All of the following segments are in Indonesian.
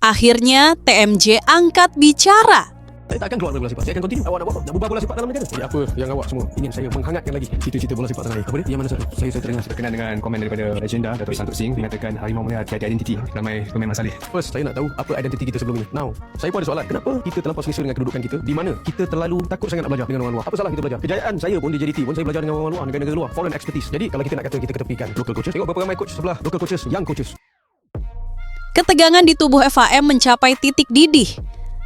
Akhirnya TMJ angkat bicara. Saya tak akan keluar dari bola sepak. Saya akan continue. Awak nak buat apa? Nak bubar bola sepak dalam negara? Jadi apa yang awak semua ingin saya menghangatkan lagi cerita-cerita bola sepak tanah air? Apa dia? Yang mana satu? Saya terdengar Berkenaan dengan komen daripada legenda Datuk Santut Singh mengatakan harimau melihat tiada identiti ramai pemain masalah. first, saya nak tahu apa identiti kita sebelum ini. Now, saya pun ada soalan. Kenapa kita terlampau selesa dengan kedudukan kita? Di mana kita terlalu takut sangat nak belajar dengan orang luar? Apa salah kita belajar? Kejayaan saya pun di JDT pun saya belajar dengan orang luar, negara-negara luar, foreign expertise. Jadi kalau kita nak kata kita ketepikan local coaches, tengok berapa ramai coach sebelah local coaches, young coaches. Ketegangan di tubuh FAM mencapai titik didih.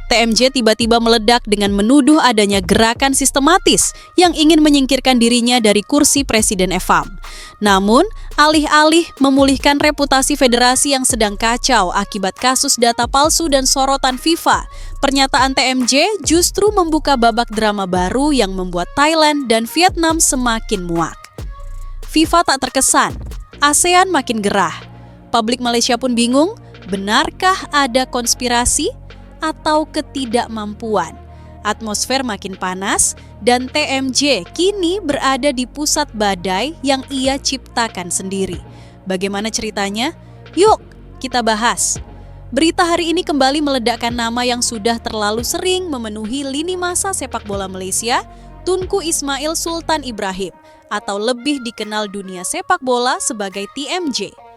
TMJ tiba-tiba meledak dengan menuduh adanya gerakan sistematis yang ingin menyingkirkan dirinya dari kursi Presiden FAM. Namun, alih-alih memulihkan reputasi federasi yang sedang kacau akibat kasus data palsu dan sorotan FIFA, pernyataan TMJ justru membuka babak drama baru yang membuat Thailand dan Vietnam semakin muak. FIFA tak terkesan, ASEAN makin gerah. Publik Malaysia pun bingung, benarkah ada konspirasi atau ketidakmampuan? Atmosfer makin panas dan TMJ kini berada di pusat badai yang ia ciptakan sendiri. Bagaimana ceritanya? Yuk, kita bahas. Berita hari ini kembali meledakkan nama yang sudah terlalu sering memenuhi lini masa sepak bola Malaysia, Tunku Ismail Sultan Ibrahim, atau lebih dikenal dunia sepak bola sebagai TMJ.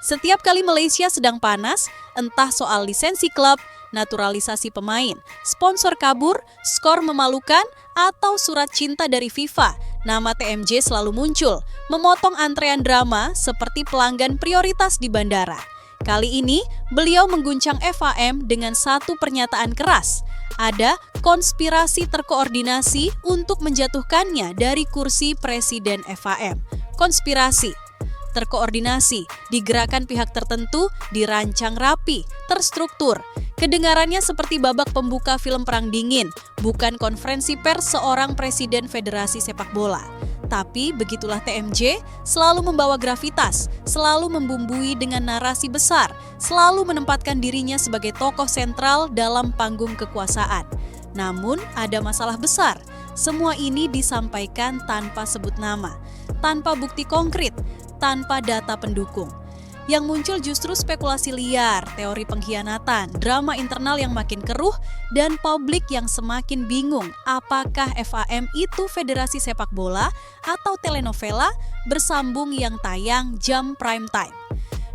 Setiap kali Malaysia sedang panas, entah soal lisensi klub, naturalisasi pemain, sponsor kabur, skor memalukan, atau surat cinta dari FIFA, nama TMJ selalu muncul, memotong antrean drama seperti pelanggan prioritas di bandara. Kali ini, beliau mengguncang FAM dengan satu pernyataan keras. Ada konspirasi terkoordinasi untuk menjatuhkannya dari kursi Presiden FAM. Konspirasi terkoordinasi, digerakkan pihak tertentu, dirancang rapi, terstruktur. Kedengarannya seperti babak pembuka film Perang Dingin, bukan konferensi pers seorang presiden federasi sepak bola. Tapi begitulah TMJ, selalu membawa gravitas, selalu membumbui dengan narasi besar, selalu menempatkan dirinya sebagai tokoh sentral dalam panggung kekuasaan. Namun ada masalah besar, semua ini disampaikan tanpa sebut nama, tanpa bukti konkret, tanpa data pendukung. Yang muncul justru spekulasi liar, teori pengkhianatan, drama internal yang makin keruh, dan publik yang semakin bingung apakah FAM itu federasi sepak bola atau telenovela bersambung yang tayang jam prime time.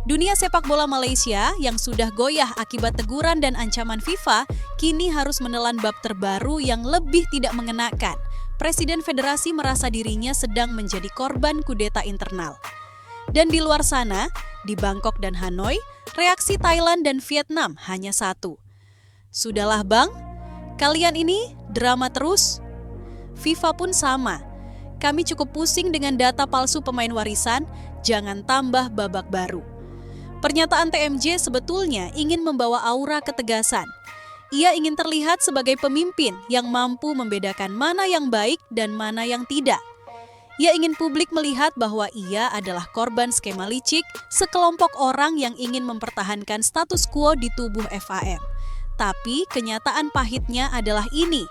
Dunia sepak bola Malaysia yang sudah goyah akibat teguran dan ancaman FIFA, kini harus menelan bab terbaru yang lebih tidak mengenakan. Presiden federasi merasa dirinya sedang menjadi korban kudeta internal. Dan di luar sana, di Bangkok dan Hanoi, reaksi Thailand dan Vietnam hanya satu. Sudahlah bang, kalian ini drama terus. FIFA pun sama. Kami cukup pusing dengan data palsu pemain warisan, jangan tambah babak baru. Pernyataan TMJ sebetulnya ingin membawa aura ketegasan. Ia ingin terlihat sebagai pemimpin yang mampu membedakan mana yang baik dan mana yang tidak. Ia ingin publik melihat bahwa ia adalah korban skema licik sekelompok orang yang ingin mempertahankan status quo di tubuh FAM. Tapi kenyataan pahitnya adalah ini.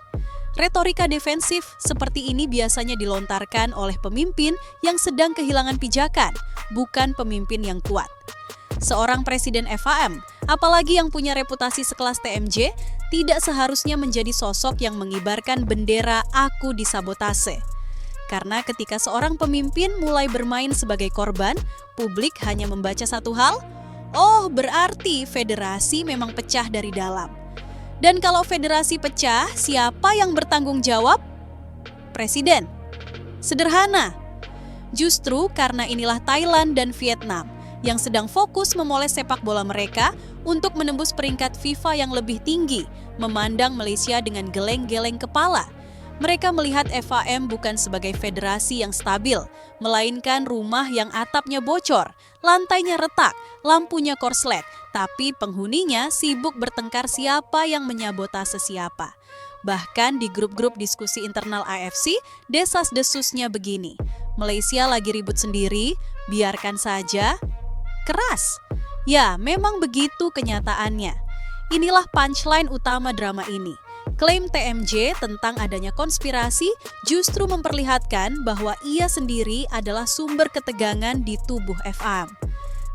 Retorika defensif seperti ini biasanya dilontarkan oleh pemimpin yang sedang kehilangan pijakan, bukan pemimpin yang kuat. Seorang presiden FAM, apalagi yang punya reputasi sekelas TMJ, tidak seharusnya menjadi sosok yang mengibarkan bendera "aku disabotase". Karena ketika seorang pemimpin mulai bermain sebagai korban, publik hanya membaca satu hal, oh berarti federasi memang pecah dari dalam. Dan kalau federasi pecah, siapa yang bertanggung jawab? Presiden. Sederhana. Justru karena inilah Thailand dan Vietnam yang sedang fokus memoles sepak bola mereka untuk menembus peringkat FIFA yang lebih tinggi, memandang Malaysia dengan geleng-geleng kepala. Mereka melihat FAM bukan sebagai federasi yang stabil, melainkan rumah yang atapnya bocor, lantainya retak, lampunya korslet, tapi penghuninya sibuk bertengkar siapa yang menyabotase siapa. Bahkan di grup-grup diskusi internal AFC, desas-desusnya begini, Malaysia lagi ribut sendiri, biarkan saja. Keras. Ya, memang begitu kenyataannya. Inilah punchline utama drama ini. Klaim TMJ tentang adanya konspirasi justru memperlihatkan bahwa ia sendiri adalah sumber ketegangan di tubuh FAM.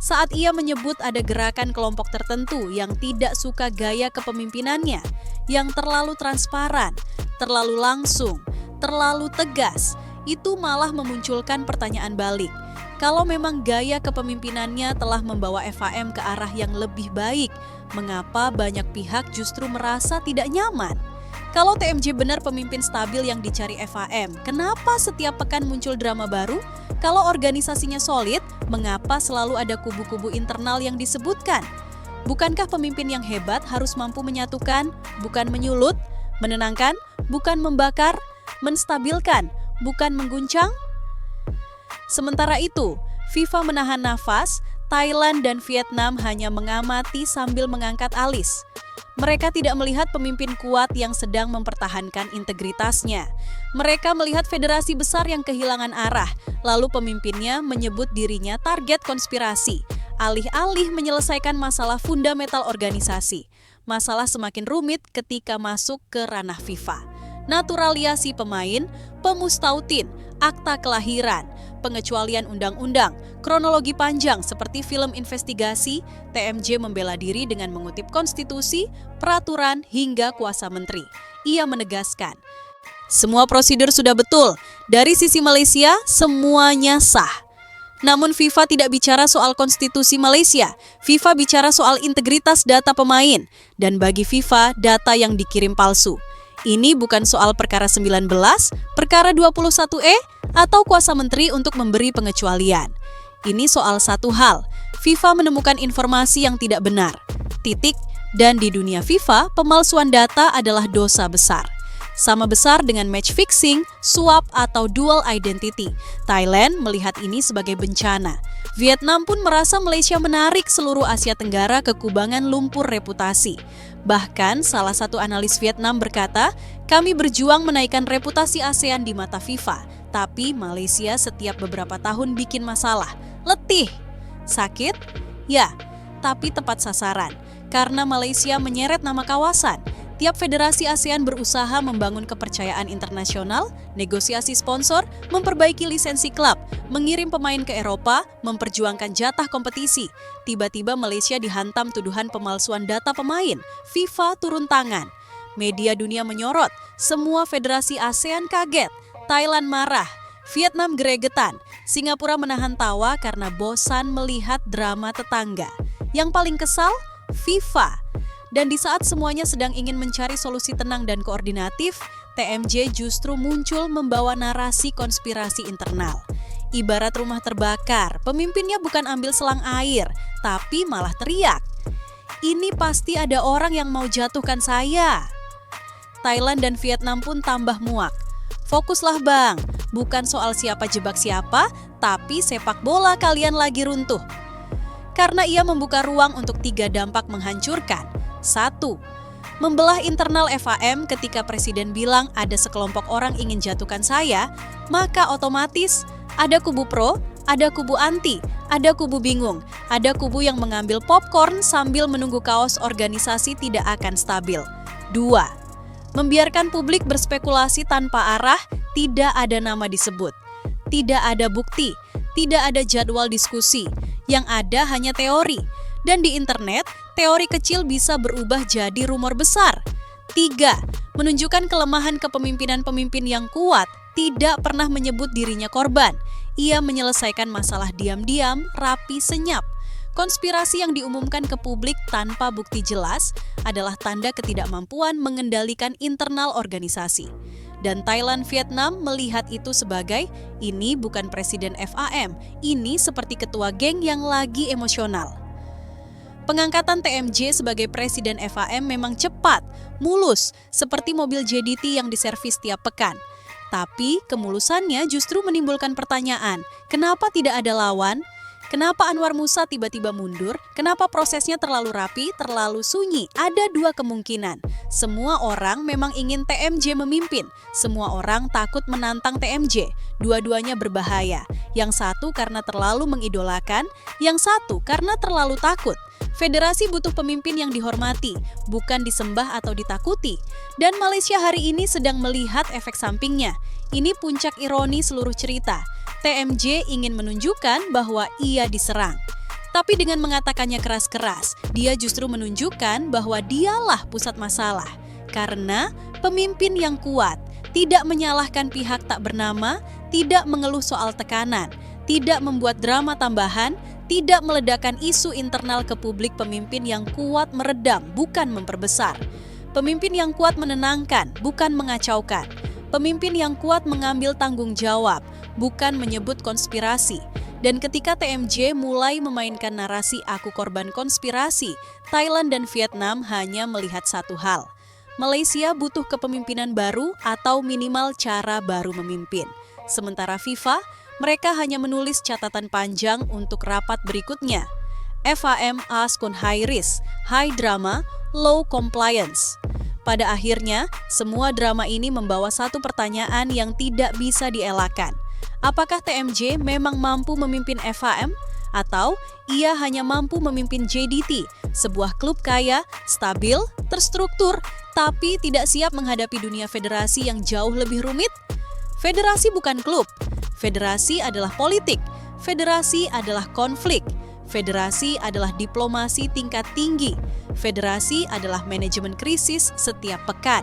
saat ia menyebut ada gerakan kelompok tertentu yang tidak suka gaya kepemimpinannya, yang terlalu transparan, terlalu langsung, terlalu tegas. Itu malah memunculkan pertanyaan balik. Kalau memang gaya kepemimpinannya telah membawa FHM ke arah yang lebih baik, mengapa banyak pihak justru merasa tidak nyaman? Kalau TMJ benar pemimpin stabil yang dicari FHM, kenapa setiap pekan muncul drama baru? Kalau organisasinya solid, mengapa selalu ada kubu-kubu internal yang disebutkan? Bukankah pemimpin yang hebat harus mampu menyatukan, bukan menyulut, menenangkan, bukan membakar, menstabilkan, bukan mengguncang? Sementara itu, FIFA menahan nafas, Thailand dan Vietnam hanya mengamati sambil mengangkat alis. Mereka tidak melihat pemimpin kuat yang sedang mempertahankan integritasnya. Mereka melihat federasi besar yang kehilangan arah, lalu pemimpinnya menyebut dirinya target konspirasi, alih-alih menyelesaikan masalah fundamental organisasi. Masalah semakin rumit ketika masuk ke ranah FIFA. Naturalisasi pemain, pemustautin, akta kelahiran, pengecualian undang-undang, kronologi panjang seperti film investigasi, TMJ membela diri dengan mengutip konstitusi, peraturan, hingga kuasa menteri. Ia menegaskan, semua prosedur sudah betul, dari sisi Malaysia semuanya sah. Namun FIFA tidak bicara soal konstitusi Malaysia, FIFA bicara soal integritas data pemain, dan bagi FIFA data yang dikirim palsu. Ini bukan soal perkara 19, perkara 21E, atau kuasa menteri untuk memberi pengecualian. Ini soal satu hal, FIFA menemukan informasi yang tidak benar. Titik. Dan di dunia FIFA, pemalsuan data adalah dosa besar. Sama besar dengan match fixing, suap, atau dual identity. Thailand melihat ini sebagai bencana. Vietnam pun merasa Malaysia menarik seluruh Asia Tenggara ke kubangan lumpur reputasi. Bahkan salah satu analis Vietnam berkata, kami berjuang menaikkan reputasi ASEAN di mata FIFA, tapi Malaysia setiap beberapa tahun bikin masalah. Letih. Sakit? Ya, tapi tepat sasaran. Karena Malaysia menyeret nama kawasan. Tiap federasi ASEAN berusaha membangun kepercayaan internasional, negosiasi sponsor, memperbaiki lisensi klub, mengirim pemain ke Eropa, memperjuangkan jatah kompetisi. Tiba-tiba Malaysia dihantam tuduhan pemalsuan data pemain. FIFA turun tangan. Media dunia menyorot, semua federasi ASEAN kaget. Thailand marah, Vietnam geregetan, Singapura menahan tawa karena bosan melihat drama tetangga. Yang paling kesal, FIFA. Dan di saat semuanya sedang ingin mencari solusi tenang dan koordinatif, TMJ justru muncul membawa narasi konspirasi internal. Ibarat rumah terbakar, pemimpinnya bukan ambil selang air, tapi malah teriak. Ini pasti ada orang yang mau jatuhkan saya. Thailand dan Vietnam pun tambah muak. Fokuslah bang, bukan soal siapa jebak siapa, tapi sepak bola kalian lagi runtuh. Karena ia membuka ruang untuk 3 dampak menghancurkan. 1. Membelah internal FHM ketika presiden bilang ada sekelompok orang ingin jatuhkan saya, maka otomatis ada kubu pro, ada kubu anti, ada kubu bingung, ada kubu yang mengambil popcorn sambil menunggu kaos organisasi tidak akan stabil. 2. Membiarkan publik berspekulasi tanpa arah, tidak ada nama disebut. Tidak ada bukti, tidak ada jadwal diskusi, yang ada hanya teori. Dan di internet, teori kecil bisa berubah jadi rumor besar. 3. Menunjukkan kelemahan kepemimpinan pemimpin yang kuat, tidak pernah menyebut dirinya korban. Ia menyelesaikan masalah diam-diam, rapi, senyap. Konspirasi yang diumumkan ke publik tanpa bukti jelas adalah tanda ketidakmampuan mengendalikan internal organisasi. Dan Thailand, Vietnam melihat itu sebagai, ini bukan presiden FAM, ini seperti ketua geng yang lagi emosional. Pengangkatan TMJ sebagai presiden FAM memang cepat, mulus, seperti mobil JDT yang diservis tiap pekan. Tapi kemulusannya justru menimbulkan pertanyaan, kenapa tidak ada lawan? Kenapa Anwar Musa tiba-tiba mundur? Kenapa prosesnya terlalu rapi, terlalu sunyi? Ada 2 kemungkinan. Semua orang memang ingin TMJ memimpin. Semua orang takut menantang TMJ. Dua-duanya berbahaya. Yang satu karena terlalu mengidolakan, yang satu karena terlalu takut. Federasi butuh pemimpin yang dihormati, bukan disembah atau ditakuti. Dan Malaysia hari ini sedang melihat efek sampingnya. Ini puncak ironi seluruh cerita. TMJ ingin menunjukkan bahwa ia diserang. Tapi dengan mengatakannya keras-keras, dia justru menunjukkan bahwa dialah pusat masalah. Karena pemimpin yang kuat tidak menyalahkan pihak tak bernama, tidak mengeluh soal tekanan, tidak membuat drama tambahan, tidak meledakkan isu internal ke publik. Pemimpin yang kuat meredam, bukan memperbesar. Pemimpin yang kuat menenangkan, bukan mengacaukan. Pemimpin yang kuat mengambil tanggung jawab, bukan menyebut konspirasi. Dan ketika TMJ mulai memainkan narasi aku korban konspirasi, Thailand dan Vietnam hanya melihat satu hal. Malaysia butuh kepemimpinan baru atau minimal cara baru memimpin. Sementara FIFA, mereka hanya menulis catatan panjang untuk rapat berikutnya. FAM asked on high risk, high drama, low compliance. Pada akhirnya, semua drama ini membawa satu pertanyaan yang tidak bisa dielakkan. Apakah TMJ memang mampu memimpin FAM? Atau ia hanya mampu memimpin JDT, sebuah klub kaya, stabil, terstruktur, tapi tidak siap menghadapi dunia federasi yang jauh lebih rumit? Federasi bukan klub. Federasi adalah politik. Federasi adalah konflik. Federasi adalah diplomasi tingkat tinggi. Federasi adalah manajemen krisis setiap pekan.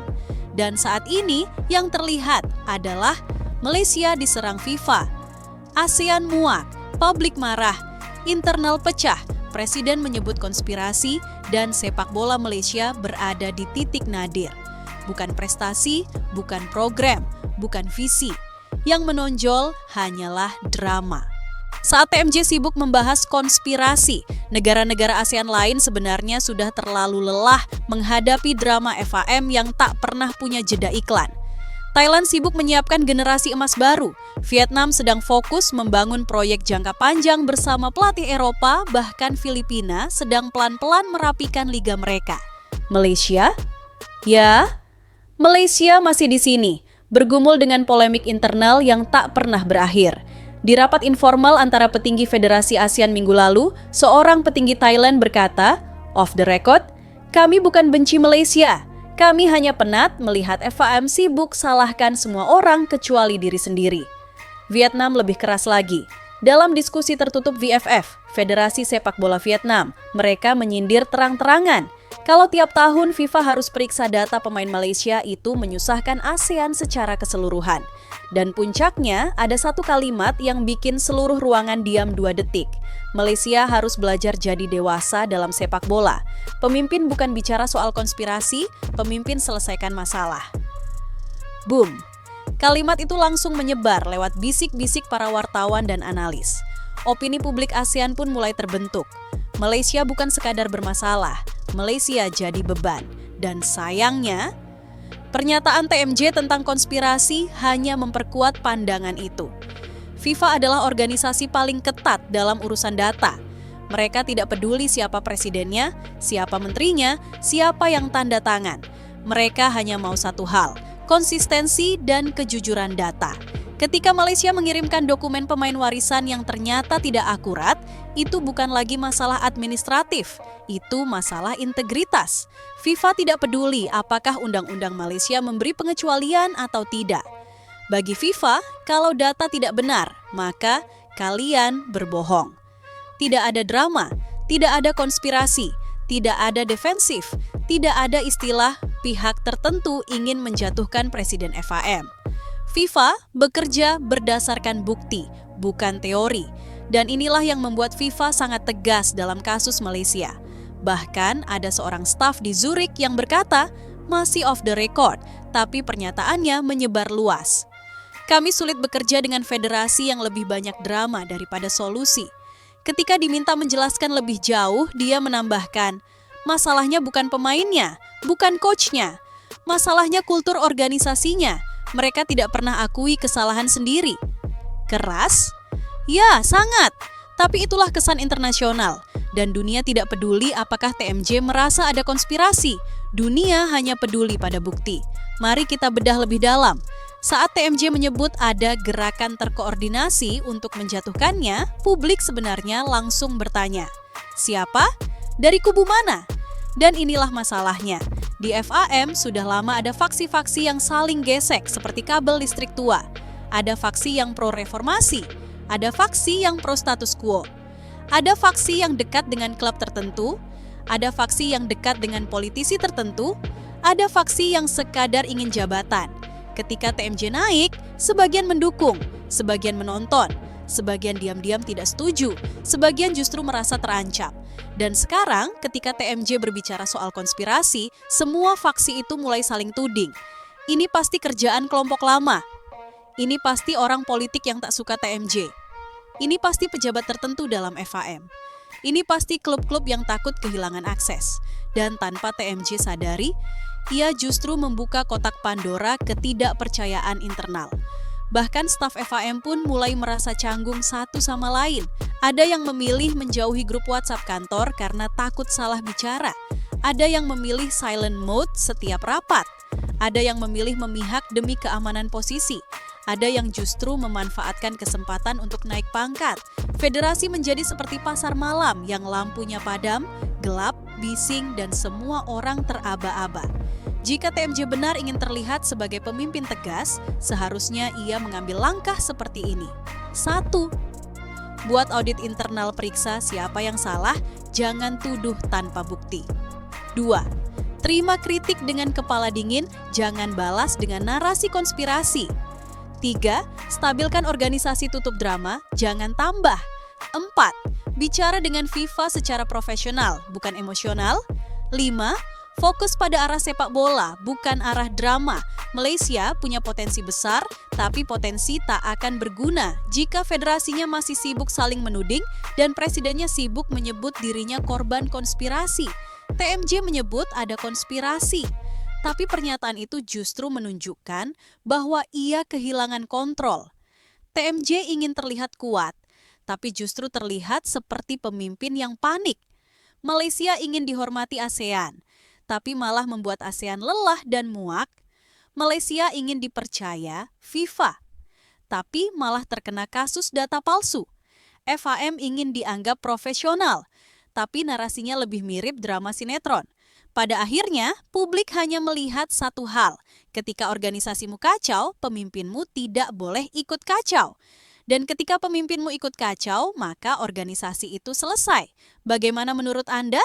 Dan saat ini yang terlihat adalah Malaysia diserang FIFA, ASEAN muak, publik marah, internal pecah, presiden menyebut konspirasi, dan sepak bola Malaysia berada di titik nadir. Bukan prestasi, bukan program, bukan visi. Yang menonjol hanyalah drama. Saat TMJ sibuk membahas konspirasi, negara-negara ASEAN lain sebenarnya sudah terlalu lelah menghadapi drama FAM yang tak pernah punya jeda iklan. Thailand sibuk menyiapkan generasi emas baru. Vietnam sedang fokus membangun proyek jangka panjang bersama pelatih Eropa, bahkan Filipina sedang pelan-pelan merapikan liga mereka. Malaysia? Ya, Malaysia masih di sini, bergumul dengan polemik internal yang tak pernah berakhir. Di rapat informal antara petinggi Federasi ASEAN minggu lalu, seorang petinggi Thailand berkata, "Off the record, kami bukan benci Malaysia. Kami hanya penat melihat FAM sibuk salahkan semua orang kecuali diri sendiri." Vietnam lebih keras lagi. Dalam diskusi tertutup VFF, Federasi Sepak Bola Vietnam, mereka menyindir terang-terangan. Kalau tiap tahun FIFA harus periksa data pemain Malaysia, itu menyusahkan ASEAN secara keseluruhan. Dan puncaknya, ada satu kalimat yang bikin seluruh ruangan diam 2 detik. Malaysia harus belajar jadi dewasa dalam sepak bola. Pemimpin bukan bicara soal konspirasi, pemimpin selesaikan masalah. Boom. Kalimat itu langsung menyebar lewat bisik-bisik para wartawan dan analis. Opini publik ASEAN pun mulai terbentuk. Malaysia bukan sekadar bermasalah, Malaysia jadi beban. Dan sayangnya, pernyataan TMJ tentang konspirasi hanya memperkuat pandangan itu. FIFA adalah organisasi paling ketat dalam urusan data. Mereka tidak peduli siapa presidennya, siapa menterinya, siapa yang tanda tangan. Mereka hanya mau satu hal, konsistensi dan kejujuran data. Ketika Malaysia mengirimkan dokumen pemain warisan yang ternyata tidak akurat, itu bukan lagi masalah administratif, itu masalah integritas. FIFA tidak peduli apakah undang-undang Malaysia memberi pengecualian atau tidak. Bagi FIFA, kalau data tidak benar, maka kalian berbohong. Tidak ada drama, tidak ada konspirasi, tidak ada defensif, tidak ada istilah pihak tertentu ingin menjatuhkan Presiden FAM. FIFA bekerja berdasarkan bukti, bukan teori. Dan inilah yang membuat FIFA sangat tegas dalam kasus Malaysia. Bahkan ada seorang staf di Zurich yang berkata, masih off the record, tapi pernyataannya menyebar luas. Kami sulit bekerja dengan federasi yang lebih banyak drama daripada solusi. Ketika diminta menjelaskan lebih jauh, dia menambahkan, masalahnya bukan pemainnya, bukan coachnya. Masalahnya kultur organisasinya. Mereka tidak pernah akui kesalahan sendiri. Keras? Ya, sangat. Tapi itulah kesan internasional. Dan dunia tidak peduli apakah TMJ merasa ada konspirasi. Dunia hanya peduli pada bukti. Mari kita bedah lebih dalam. Saat TMJ menyebut ada gerakan terkoordinasi untuk menjatuhkannya, publik sebenarnya langsung bertanya, siapa? Dari kubu mana? Dan inilah masalahnya. Di FAM sudah lama ada faksi-faksi yang saling gesek seperti kabel listrik tua. Ada faksi yang pro-reformasi, ada faksi yang pro-status quo. Ada faksi yang dekat dengan klub tertentu, ada faksi yang dekat dengan politisi tertentu, ada faksi yang sekadar ingin jabatan. Ketika TMJ naik, sebagian mendukung, sebagian menonton, sebagian diam-diam tidak setuju, sebagian justru merasa terancam. Dan sekarang ketika TMJ berbicara soal konspirasi, semua faksi itu mulai saling tuding. Ini pasti kerjaan kelompok lama. Ini pasti orang politik yang tak suka TMJ. Ini pasti pejabat tertentu dalam FHM. Ini pasti klub-klub yang takut kehilangan akses. Dan tanpa TMJ sadari, ia justru membuka kotak Pandora ketidakpercayaan internal. Bahkan staf FHM pun mulai merasa canggung satu sama lain. Ada yang memilih menjauhi grup WhatsApp kantor karena takut salah bicara. Ada yang memilih silent mode setiap rapat. Ada yang memilih memihak demi keamanan posisi. Ada yang justru memanfaatkan kesempatan untuk naik pangkat. Federasi menjadi seperti pasar malam yang lampunya padam, gelap, bising, dan semua orang teraba-aba. Jika TMJ benar ingin terlihat sebagai pemimpin tegas, seharusnya ia mengambil langkah seperti ini. 1. Buat audit internal, periksa siapa yang salah, jangan tuduh tanpa bukti. 2. Terima kritik dengan kepala dingin, jangan balas dengan narasi konspirasi. 3. Stabilkan organisasi tutup drama, jangan tambah. 4. Bicara dengan FIFA secara profesional, bukan emosional. 5. Fokus pada arah sepak bola, bukan arah drama. Malaysia punya potensi besar, tapi potensi tak akan berguna jika federasinya masih sibuk saling menuding dan presidennya sibuk menyebut dirinya korban konspirasi. TMJ menyebut ada konspirasi, tapi pernyataan itu justru menunjukkan bahwa ia kehilangan kontrol. TMJ ingin terlihat kuat, tapi justru terlihat seperti pemimpin yang panik. Malaysia ingin dihormati ASEAN, tapi malah membuat ASEAN lelah dan muak. Malaysia ingin dipercaya FIFA, tapi malah terkena kasus data palsu. FHM ingin dianggap profesional, tapi narasinya lebih mirip drama sinetron. Pada akhirnya, publik hanya melihat satu hal. Ketika organisasimu kacau, pemimpinmu tidak boleh ikut kacau. Dan ketika pemimpinmu ikut kacau, maka organisasi itu selesai. Bagaimana menurut Anda?